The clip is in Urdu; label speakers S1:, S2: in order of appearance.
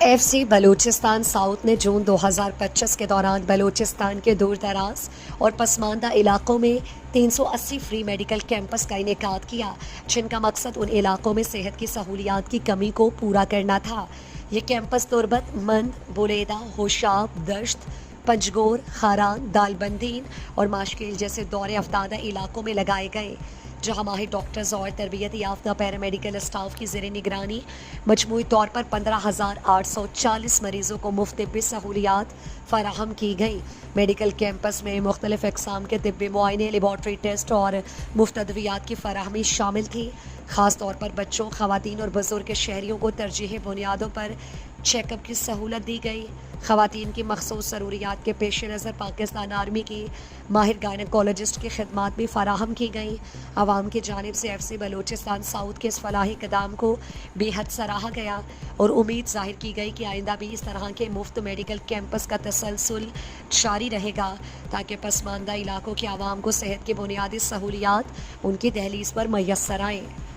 S1: ایف سی بلوچستان ساؤتھ نے جون 2025 کے دوران بلوچستان کے دور دراز اور پسماندہ علاقوں میں 380 فری میڈیکل کیمپس کا انعقاد کیا، جن کا مقصد ان علاقوں میں صحت کی سہولیات کی کمی کو پورا کرنا تھا۔ یہ کیمپس تربت مند، بولیدہ، ہوشاب، دشت، پنجگور، خاران، دال بندین اور ماشکیل جیسے دور افتادہ علاقوں میں لگائے گئے، جہاں ماہر ڈاکٹرز اور تربیت یافتہ پیرامیڈیکل اسٹاف کی زیر نگرانی مجموعی طور پر 15,840 مریضوں کو مفت طبی سہولیات فراہم کی گئیں۔ میڈیکل کیمپس میں مختلف اقسام کے طبی معائنے، لیبارٹری ٹیسٹ اور مفت ادویات کی فراہمی شامل تھی۔ خاص طور پر بچوں، خواتین اور بزرگ شہریوں کو ترجیحی بنیادوں پر چیک اپ کی سہولت دی گئی۔ خواتین کی مخصوص ضروریات کے پیش نظر پاکستان آرمی کی ماہر گائنیکولوجسٹ کی خدمات بھی فراہم کی گئیں۔ عوام کی جانب سے ایف سی بلوچستان ساؤتھ کے اس فلاحی اقدام کو بے حد سراہا گیا اور امید ظاہر کی گئی کہ آئندہ بھی اس طرح کے مفت میڈیکل کیمپس کا تسلسل جاری رہے گا، تاکہ پسماندہ علاقوں کے عوام کو صحت کی بنیادی سہولیات ان کی دہلیز پر میسر آئیں۔